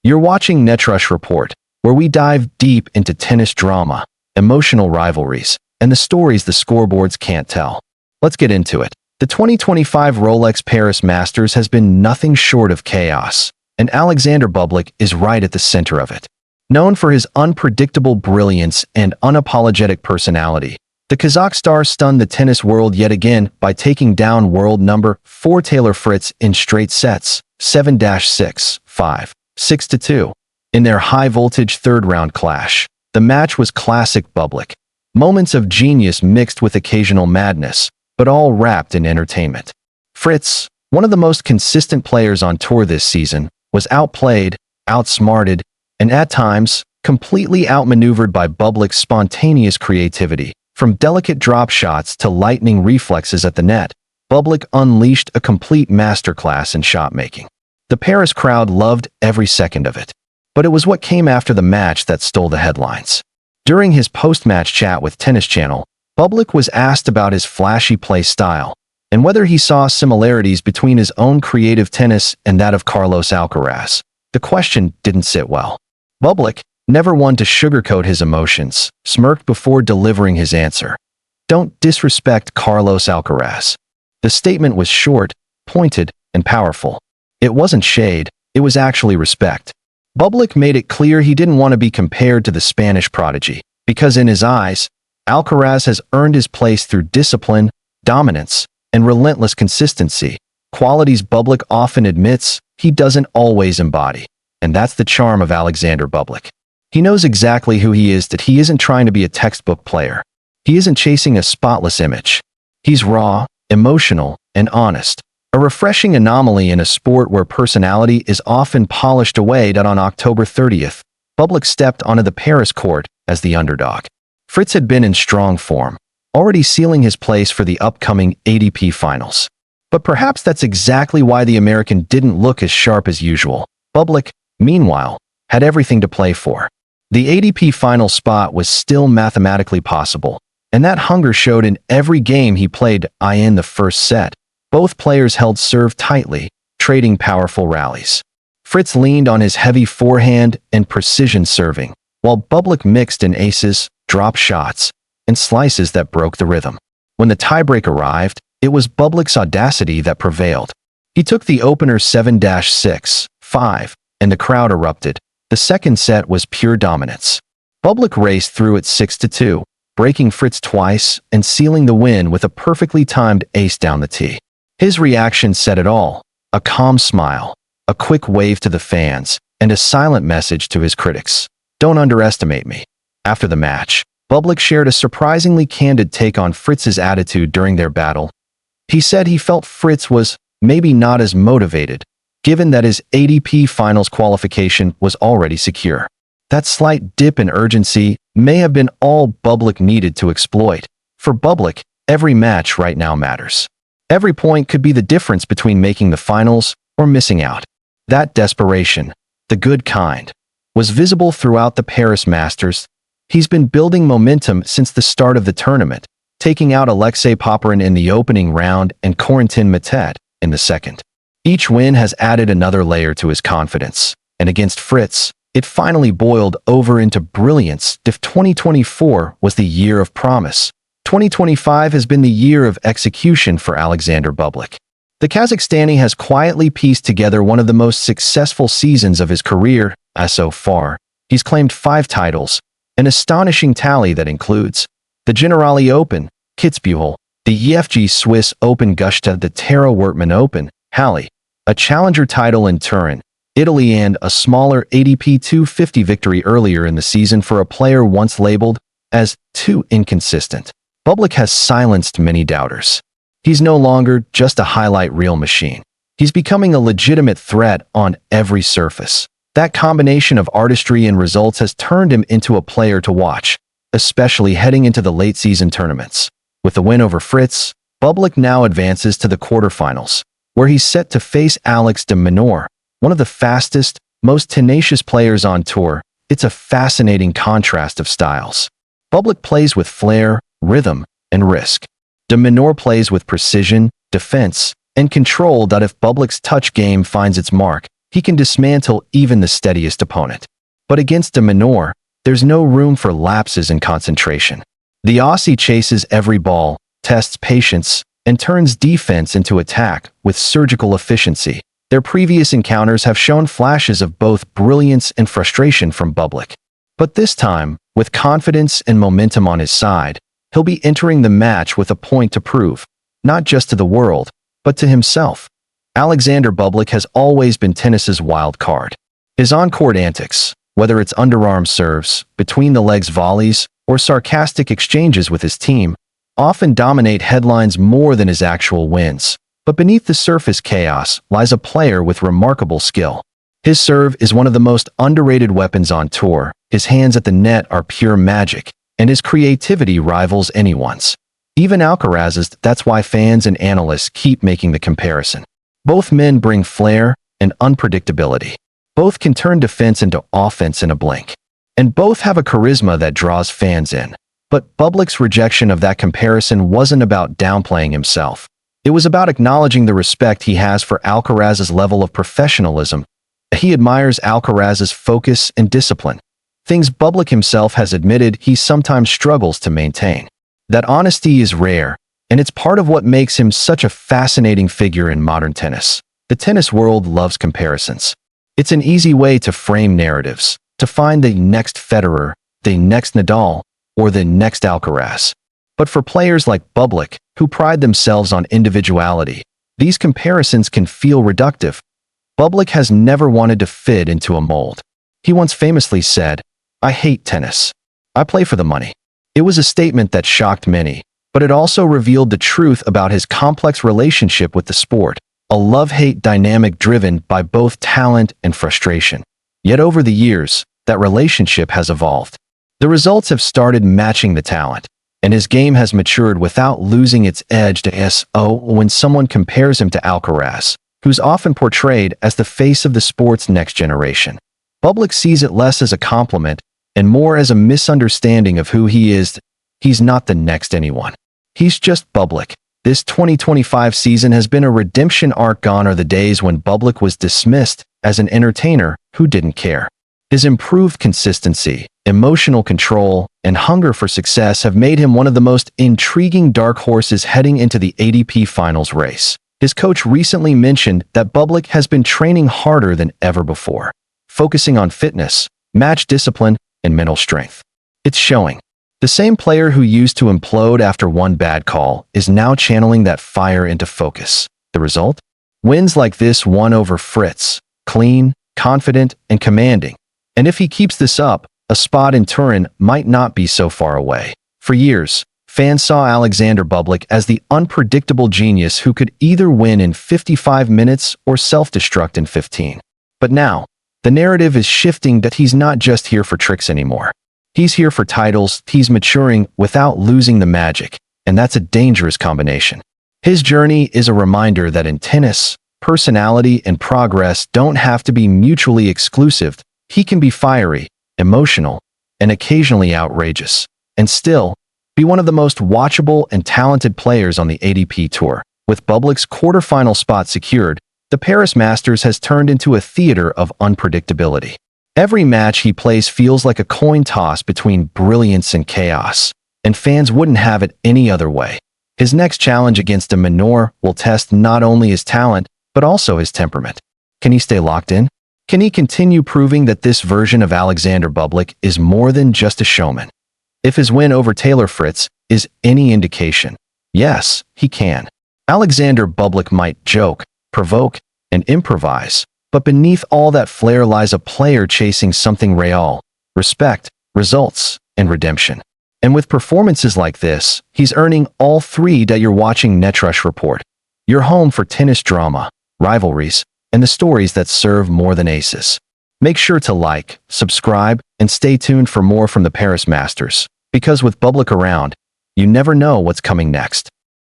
You're watching NetRush Report, where we dive deep into tennis drama, emotional rivalries, and the stories the scoreboards can't tell. Let's get into it. The 2025 Rolex Paris Masters has been nothing short of chaos, and Alexander Bublik is right at the center of it. Known for his unpredictable brilliance and unapologetic personality, the Kazakh star stunned the tennis world yet again by taking down world number 4 Taylor Fritz in straight sets, 7-6, 5, 6-2. In their high-voltage third-round clash, the match was classic Bublik. Moments of genius mixed with occasional madness, but all wrapped in entertainment. Fritz, one of the most consistent players on tour this season, was outplayed, outsmarted, and at times, completely outmaneuvered by Bublik's spontaneous creativity. From delicate drop shots to lightning reflexes at the net, Bublik unleashed a complete masterclass in shot-making. The Paris crowd loved every second of it. But it was what came after the match that stole the headlines. During his post-match chat with Tennis Channel, Bublik was asked about his flashy play style and whether he saw similarities between his own creative tennis and that of Carlos Alcaraz. The question didn't sit well. Bublik, never one to sugarcoat his emotions, smirked before delivering his answer. "Don't disrespect Carlos Alcaraz." The statement was short, pointed, and powerful. It wasn't shade, it was actually respect. Bublik made it clear he didn't want to be compared to the Spanish prodigy, because in his eyes, Alcaraz has earned his place through discipline, dominance, and relentless consistency, qualities Bublik often admits he doesn't always embody. And that's the charm of Alexander Bublik. He knows exactly who he is, that he isn't trying to be a textbook player. He isn't chasing a spotless image. He's raw, emotional, and honest. A refreshing anomaly in a sport where personality is often polished away. That on October 30th, Bublik stepped onto the Paris court as the underdog. Fritz had been in strong form, already sealing his place for the upcoming ATP Finals. But perhaps that's exactly why the American didn't look as sharp as usual. Bublik, meanwhile, had everything to play for. The ATP final spot was still mathematically possible, and that hunger showed in every game he played. In the first set, both players held serve tightly, trading powerful rallies. Fritz leaned on his heavy forehand and precision serving, while Bublik mixed in aces, drop shots, and slices that broke the rhythm. When the tiebreak arrived, it was Bublik's audacity that prevailed. He took the opener 7-6, 5, and the crowd erupted. The second set was pure dominance. Bublik raced through at 6-2, breaking Fritz twice and sealing the win with a perfectly timed ace down the tee. His reaction said it all: a calm smile, a quick wave to the fans, and a silent message to his critics. "Don't underestimate me." After the match, Bublik shared a surprisingly candid take on Fritz's attitude during their battle. He said he felt Fritz was maybe not as motivated, given that his ATP Finals qualification was already secure. That slight dip in urgency may have been all Bublik needed to exploit. For Bublik, every match right now matters. Every point could be the difference between making the finals or missing out. That desperation, the good kind, was visible throughout the Paris Masters. He's been building momentum since the start of the tournament, taking out Alexei Popyrin in the opening round and Corentin Moutet in the second. Each win has added another layer to his confidence, and against Fritz, it finally boiled over into brilliance. If 2024 was the year of promise, 2025 has been the year of execution for Alexander Bublik. The Kazakhstani has quietly pieced together one of the most successful seasons of his career. So far, he's claimed 5 titles, an astonishing tally that includes the Generali Open, Kitzbühel, the EFG Swiss Open Gusta, the Taro Wertmann Open, Halle, a challenger title in Turin, Italy, and a smaller ATP 250 victory earlier in the season for a player once labeled as too inconsistent. Bublik has silenced many doubters. He's no longer just a highlight reel machine. He's becoming a legitimate threat on every surface. That combination of artistry and results has turned him into a player to watch, especially heading into the late-season tournaments. With the win over Fritz, Bublik now advances to the quarterfinals, where he's set to face Alex de Minaur, one of the fastest, most tenacious players on tour. It's a fascinating contrast of styles. Bublik plays with flair, rhythm, and risk. De Minaur plays with precision, defense, and control. If Bublik's touch game finds its mark, He can dismantle even the steadiest opponent. But against de Minaur, there's no room for lapses in concentration. The Aussie chases every ball, tests patience, and turns defense into attack with surgical efficiency. Their previous encounters have shown flashes of both brilliance and frustration from Bublik. But this time, with confidence and momentum on his side, he'll be entering the match with a point to prove, not just to the world, but to himself. Alexander Bublik has always been tennis's wild card. His on-court antics, whether it's underarm serves, between-the-legs volleys, or sarcastic exchanges with his team, often dominate headlines more than his actual wins. But beneath the surface chaos lies a player with remarkable skill. His serve is one of the most underrated weapons on tour, his hands at the net are pure magic, and his creativity rivals anyone's. Even Alcaraz's. That's why fans and analysts keep making the comparison. Both men bring flair and unpredictability. Both can turn defense into offense in a blink. And both have a charisma that draws fans in. But Bublik's rejection of that comparison wasn't about downplaying himself. It was about acknowledging the respect he has for Alcaraz's level of professionalism. He admires Alcaraz's focus and discipline, things Bublik himself has admitted he sometimes struggles to maintain. That honesty is rare, and it's part of what makes him such a fascinating figure in modern tennis. The tennis world loves comparisons. It's an easy way to frame narratives, to find the next Federer, the next Nadal, or the next Alcaraz. But for players like Bublik, who pride themselves on individuality, these comparisons can feel reductive. Bublik has never wanted to fit into a mold. He once famously said, "I hate tennis. I play for the money." It was a statement that shocked many, but it also revealed the truth about his complex relationship with the sport, a love-hate dynamic driven by both talent and frustration. Yet over the years, that relationship has evolved. The results have started matching the talent, and his game has matured without losing its edge to S.O. When someone compares him to Alcaraz, who's often portrayed as the face of the sport's next generation, Bublik sees it less as a compliment and more as a misunderstanding of who he is. He's not the next anyone. He's just Bublik. This 2025 season has been a redemption arc. Gone are the days when Bublik was dismissed as an entertainer who didn't care. His improved consistency, emotional control, and hunger for success have made him one of the most intriguing dark horses heading into the ATP Finals race. His coach recently mentioned that Bublik has been training harder than ever before, focusing on fitness, match discipline, and mental strength. It's showing. The same player who used to implode after one bad call is now channeling that fire into focus. The result? Wins like this one over Fritz, clean, confident, and commanding. And if he keeps this up, a spot in Turin might not be so far away. For years, fans saw Alexander Bublik as the unpredictable genius who could either win in 55 minutes or self-destruct in 15. But now, the narrative is shifting that he's not just here for tricks anymore. He's here for titles. He's maturing without losing the magic, and that's a dangerous combination. His journey is a reminder that in tennis, personality and progress don't have to be mutually exclusive. He can be fiery, emotional, and occasionally outrageous, and still be one of the most watchable and talented players on the ATP Tour. With Bublik's quarterfinal spot secured, the Paris Masters has turned into a theater of unpredictability. Every match he plays feels like a coin toss between brilliance and chaos, and fans wouldn't have it any other way. His next challenge against de Minaur will test not only his talent, but also his temperament. Can he stay locked in? Can he continue proving that this version of Alexander Bublik is more than just a showman? If his win over Taylor Fritz is any indication, yes, he can. Alexander Bublik might joke, provoke, and improvise, but beneath all that flair lies a player chasing something real: respect, results, and redemption. And with performances like this, he's earning all three. That you're watching NetRush Report, your home for tennis drama, rivalries, and the stories that serve more than aces. Make sure to like, subscribe, and stay tuned for more from the Paris Masters, because with Bublik around, you never know what's coming next.